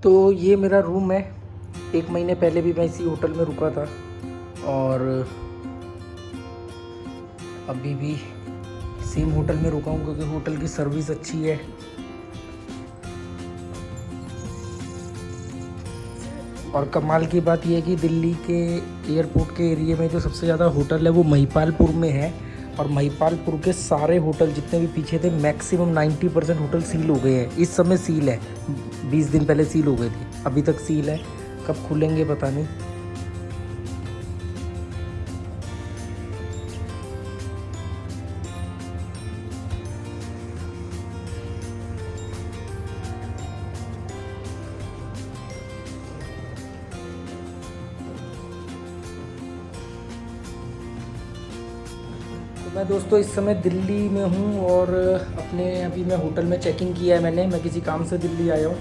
तो ये मेरा रूम है। 1 महीने पहले भी मैं इसी होटल में रुका था और अभी भी सेम होटल में रुका हूँ क्योंकि होटल की सर्विस अच्छी है। और कमाल की बात यह है कि दिल्ली के एयरपोर्ट के एरिया में जो सबसे ज़्यादा होटल है वो महिपालपुर में है। और महिपालपुर के सारे होटल जितने भी पीछे थे मैक्सिमम 90% होटल सील हो गए हैं। इस समय सील है, 20 दिन पहले सील हो गए थे, अभी तक सील है। कब खुलेंगे पता नहीं। तो मैं दोस्तों इस समय दिल्ली में हूँ और अभी मैं होटल में चेकिंग किया है मैंने। मैं किसी काम से दिल्ली आया हूँ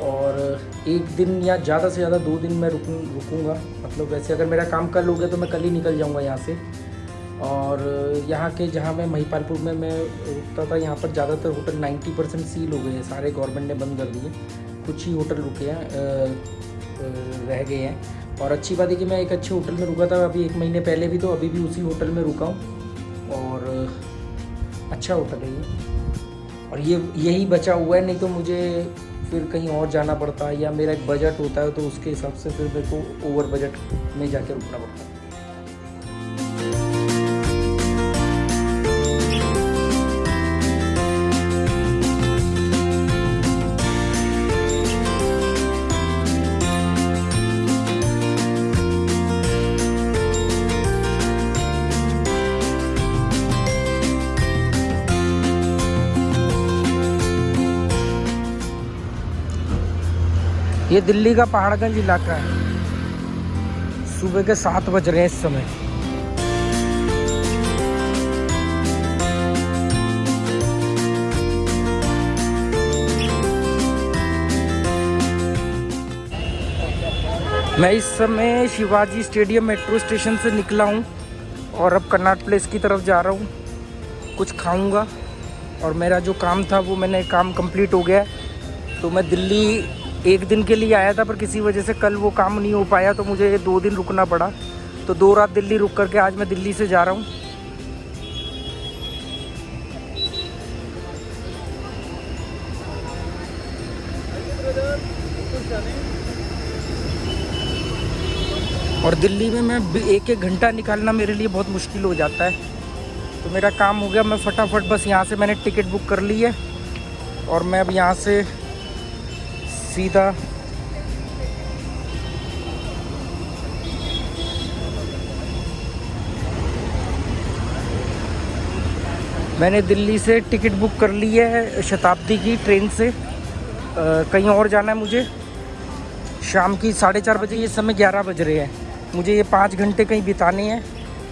और 1 दिन या ज़्यादा से ज़्यादा 2 दिन मैं रुकूँगा। मतलब वैसे अगर मेरा काम कल हो गया तो मैं कल ही निकल जाऊँगा यहाँ से। और यहाँ के जहाँ मैं महिपालपुर में मैं रुकता था यहाँ पर ज़्यादातर होटल 90% सील हो गए हैं, सारे गवर्नमेंट ने बंद कर दिए। कुछ ही होटल रुके हैं, रह गए हैं। और अच्छी बात है कि मैं एक अच्छे होटल में रुका था अभी 1 महीने पहले भी, तो अभी भी उसी होटल में रुका हूँ और अच्छा होटल है ये। और यही बचा हुआ है, नहीं तो मुझे फिर कहीं और जाना पड़ता है या मेरा एक बजट होता है तो उसके हिसाब से फिर मेरे को ओवर बजट में जाके रुकना पड़ता है। ये दिल्ली का पहाड़गंज इलाका है। सुबह के 7 बज रहे हैं इस समय। मैं इस समय शिवाजी स्टेडियम मेट्रो स्टेशन से निकला हूँ और अब कन्नाट प्लेस की तरफ जा रहा हूँ। कुछ खाऊंगा और मेरा जो काम था वो मैंने काम कंप्लीट हो गया है। तो मैं दिल्ली 1 दिन के लिए आया था पर किसी वजह से कल वो काम नहीं हो पाया तो मुझे 2 दिन रुकना पड़ा। तो 2 रात दिल्ली रुक करके आज मैं दिल्ली से जा रहा हूँ। और दिल्ली में मैं 1-1 घंटा निकालना मेरे लिए बहुत मुश्किल हो जाता है। तो मेरा काम हो गया, मैं फटाफट बस यहाँ से मैंने टिकट बुक कर ली है और मैं अब यहाँ से सीधा मैंने दिल्ली से टिकट बुक कर ली है शताब्दी की ट्रेन से। कहीं और जाना है मुझे शाम की 4:30 बजे। ये समय 11 बज रहे हैं। मुझे ये 5 घंटे कहीं बिताने हैं।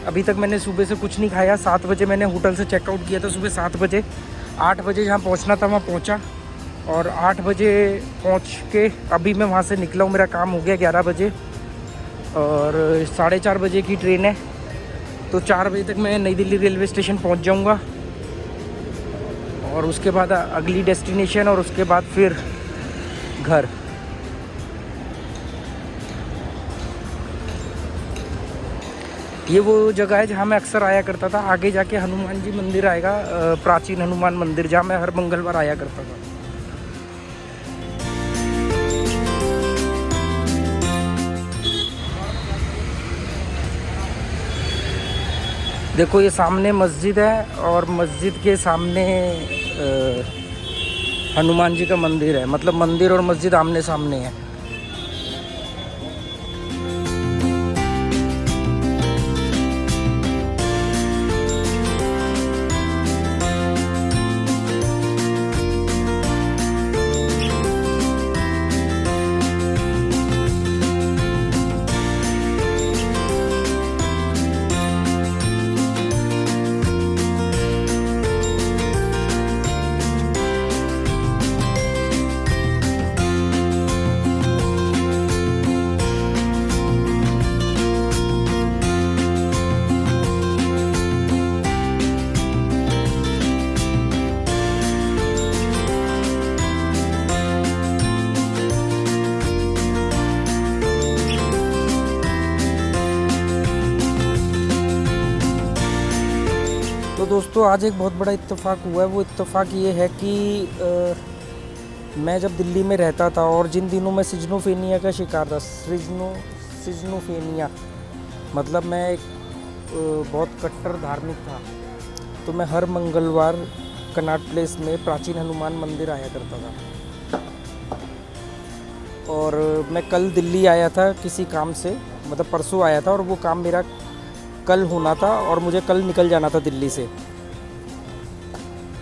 अभी तक मैंने सुबह से कुछ नहीं खाया। 7 बजे मैंने होटल से चेकआउट किया था, सुबह 7 बजे। 8 बजे जहाँ पहुँचना था वहाँ पहुँचा और 8 बजे पहुँच के अभी मैं वहाँ से निकला हूँ। मेरा काम हो गया 11 बजे और 4:30 बजे की ट्रेन है। तो 4 बजे तक मैं नई दिल्ली रेलवे स्टेशन पहुँच जाऊँगा और उसके बाद अगली डेस्टिनेशन और उसके बाद फिर घर। ये वो जगह है जहाँ मैं अक्सर आया करता था। आगे जाके हनुमान जी मंदिर आएगा, प्राचीन हनुमान मंदिर, जहाँ मैं हर मंगलवार आया करता था। देखो ये सामने मस्जिद है और मस्जिद के सामने हनुमान जी का मंदिर है। मतलब मंदिर और मस्जिद आमने सामने है। दोस्तों आज एक बहुत बड़ा इत्तेफाक हुआ है। वो इत्तेफाक ये है कि मैं जब दिल्ली में रहता था और जिन दिनों मैं सिजनोफेनिया का शिकार था, सिजनोफेनिया मतलब मैं एक बहुत कट्टर धार्मिक था, तो मैं हर मंगलवार कनॉट प्लेस में प्राचीन हनुमान मंदिर आया करता था। और मैं कल दिल्ली आया था किसी काम से, मतलब परसों आया था और वो काम मेरा कल होना था और मुझे कल निकल जाना था दिल्ली से,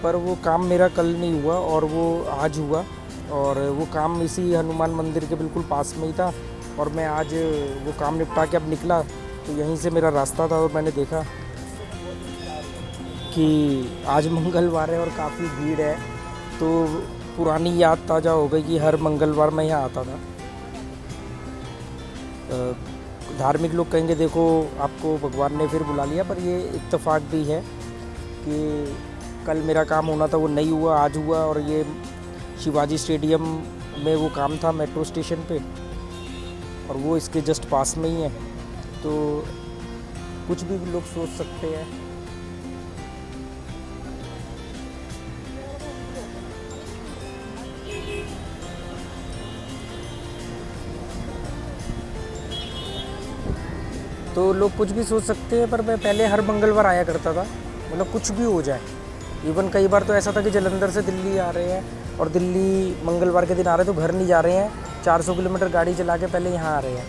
पर वो काम मेरा कल नहीं हुआ और वो आज हुआ। और वो काम इसी हनुमान मंदिर के बिल्कुल पास में ही था और मैं आज वो काम निपटा के अब निकला, तो यहीं से मेरा रास्ता था और मैंने देखा कि आज मंगलवार है और काफ़ी भीड़ है, तो पुरानी याद ताज़ा हो गई कि हर मंगलवार मैं यहाँ आता था। धार्मिक लोग कहेंगे देखो आपको भगवान ने फिर बुला लिया, पर ये इत्तेफाक भी है कि कल मेरा काम होना था वो नहीं हुआ, आज हुआ। और ये शिवाजी स्टेडियम में वो काम था मेट्रो स्टेशन पे, और वो इसके जस्ट पास में ही है, तो कुछ भी लोग सोच सकते हैं। तो लोग कुछ भी सोच सकते हैं, पर मैं पहले हर मंगलवार आया करता था, मतलब कुछ भी हो जाए। इवन कई बार तो ऐसा था कि जालंधर से दिल्ली आ रहे हैं और दिल्ली मंगलवार के दिन आ रहे हैं तो घर नहीं जा रहे हैं, 400 किलोमीटर गाड़ी चला के पहले यहाँ आ रहे हैं।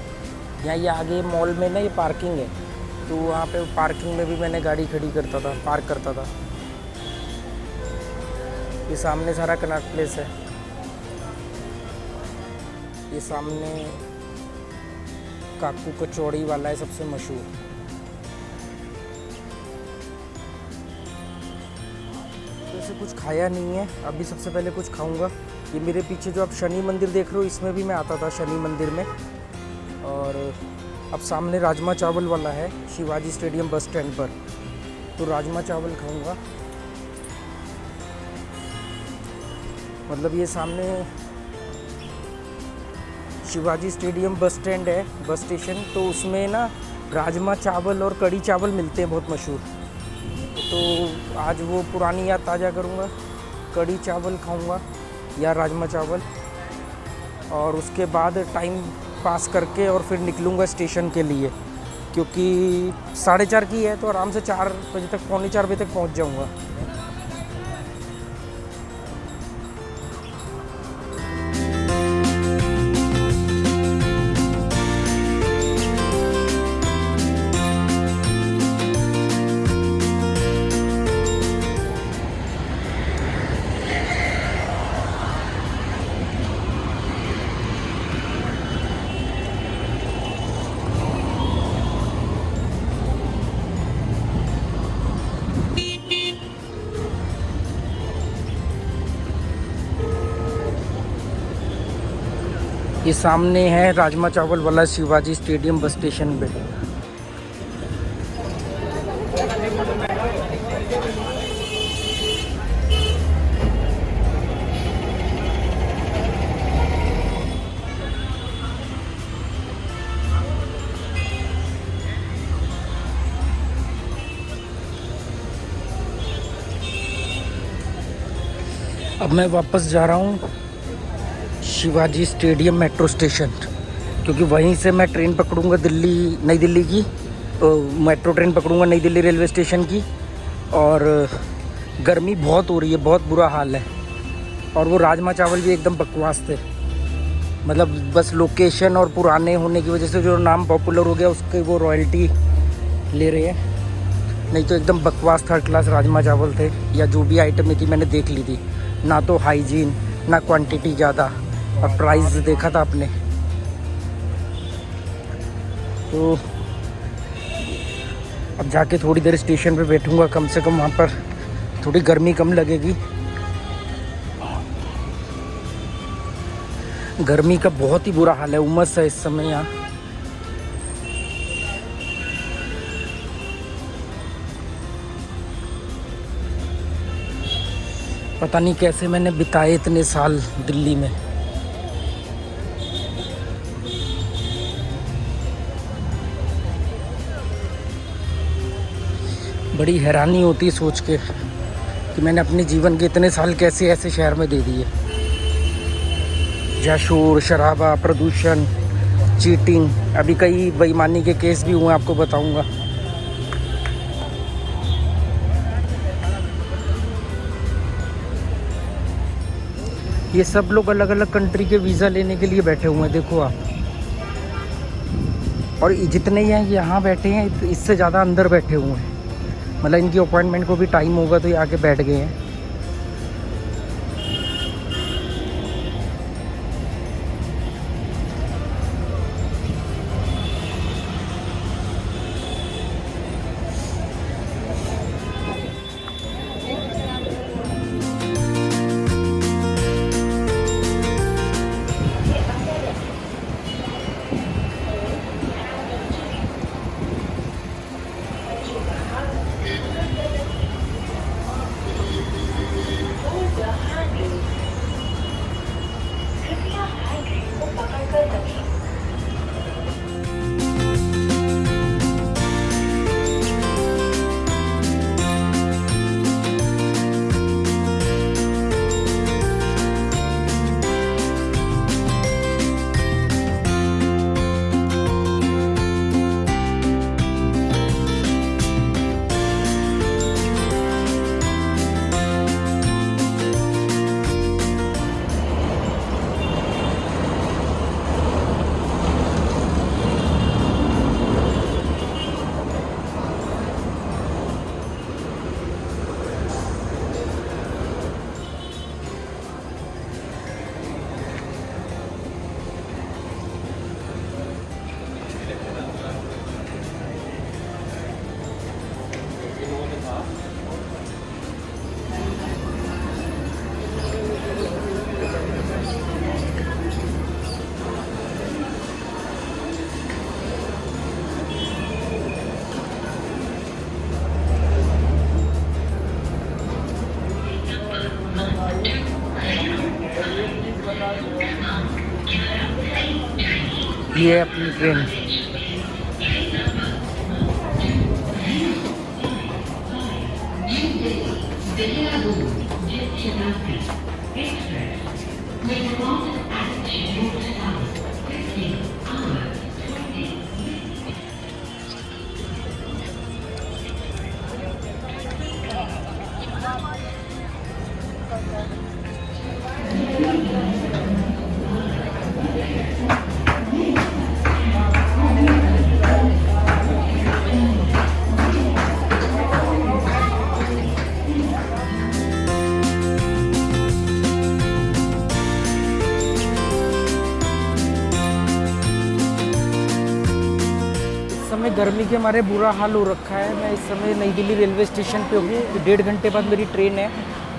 यहाँ ये आगे मॉल में ना ये पार्किंग है, तो वहाँ पे पार्किंग में भी मैंने गाड़ी खड़ी करता था, पार्क करता था। ये सामने सारा कनॉट प्लेस है, ये सामने काकू कचौड़ी वाला है सबसे मशहूर। तो ऐसे कुछ खाया नहीं है, अभी सबसे पहले कुछ खाऊंगा। ये मेरे पीछे जो आप शनि मंदिर देख रहे हो, इसमें भी मैं आता था शनि मंदिर में। और अब सामने राजमा चावल वाला है शिवाजी स्टेडियम बस स्टैंड पर, तो राजमा चावल खाऊंगा। मतलब ये सामने शिवाजी स्टेडियम बस स्टैंड है, बस स्टेशन, तो उसमें ना राजमा चावल और कढ़ी चावल मिलते हैं बहुत मशहूर। तो आज वो पुरानी याद ताज़ा करूँगा, कढ़ी चावल खाऊँगा या राजमा चावल, और उसके बाद टाइम पास करके और फिर निकलूँगा स्टेशन के लिए, क्योंकि 4:30 की है तो आराम से 4 बजे तक, पौने 4 बजे तक पहुँच जाऊँगा। ये सामने है राजमा चावल वाला शिवाजी स्टेडियम बस स्टेशन पे। अब मैं वापस जा रहा हूँ शिवाजी स्टेडियम मेट्रो स्टेशन, क्योंकि वहीं से मैं ट्रेन पकड़ूंगा दिल्ली, नई दिल्ली की, मेट्रो ट्रेन पकड़ूंगा नई दिल्ली रेलवे स्टेशन की। और गर्मी बहुत हो रही है, बहुत बुरा हाल है। और वो राजमा चावल भी एकदम बकवास थे, मतलब बस लोकेशन और पुराने होने की वजह से जो नाम पॉपुलर हो गया उसके वो रॉयल्टी ले रहे हैं, नहीं तो एकदम बकवास थर्ड क्लास राजमा चावल थे। या जो भी आइटम थी मैंने देख ली थी, ना तो हाइजीन ना क्वांटिटी ज़्यादा, और प्राइस देखा था आपने। तो अब जाके थोड़ी देर स्टेशन पे बैठूंगा, कम से कम वहाँ पर थोड़ी गर्मी कम लगेगी। गर्मी का बहुत ही बुरा हाल है, उमस है इस समय यहाँ। पता नहीं कैसे मैंने बिताए इतने साल दिल्ली में। बड़ी हैरानी होती है सोच के कि मैंने अपने जीवन के इतने साल कैसे ऐसे शहर में दे दिए, जहाँ शोर शराबा, प्रदूषण, चीटिंग, अभी कई बेईमानी के केस भी हुए, आपको बताऊंगा। ये सब लोग अलग अलग कंट्री के वीज़ा लेने के लिए बैठे हुए हैं, देखो आप। और जितने यहाँ बैठे हैं इससे ज़्यादा अंदर बैठे हुए हैं, मतलब इनकी अपॉइंटमेंट को भी टाइम होगा तो ये आके बैठ गए हैं। ये है अपनी ट्रेन। गर्मी के मारे बुरा हाल हो रखा है। मैं इस समय नई दिल्ली रेलवे स्टेशन पे हूँ। 1.5 घंटे बाद मेरी ट्रेन है।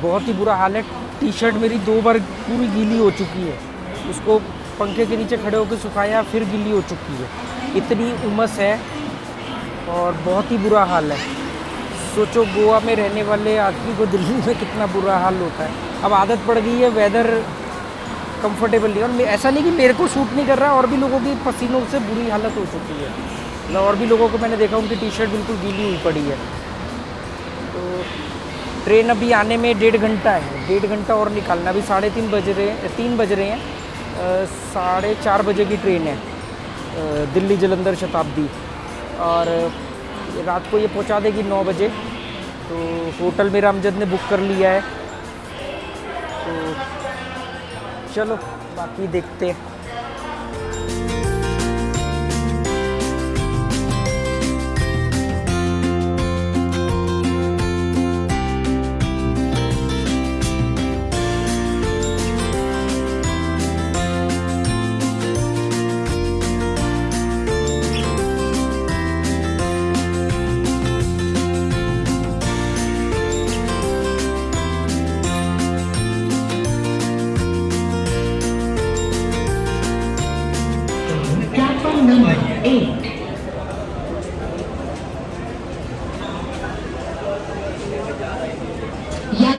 बहुत ही बुरा हाल है। टी शर्ट मेरी 2 बार पूरी गीली हो चुकी है। उसको पंखे के नीचे खड़े होकर सुखाया, फिर गीली हो चुकी है। इतनी उमस है और बहुत ही बुरा हाल है। सोचो गोवा में रहने वाले आदमी को दिल्ली में कितना बुरा हाल होता है। अब आदत पड़ गई है, वेदर कंफर्टेबल नहीं। और ऐसा नहीं कि मेरे को सूट नहीं कर रहा, और भी लोगों की पसीनों से बुरी हालत हो चुकी है। मतलब और भी लोगों को मैंने देखा, उनकी टी शर्ट बिल्कुल गीली हुई पड़ी है। तो ट्रेन अभी आने में 1.5 घंटा है। 1.5 घंटा और निकालना। अभी 3:30 बज रहे हैं, 3 बज रहे हैं। 4:30 बजे की ट्रेन है, दिल्ली जलंधर शताब्दी। और रात को ये पहुंचा देगी 9 बजे। तो होटल मेरा अमजद ने बुक कर लिया है। तो चलो बाकी देखते हैं।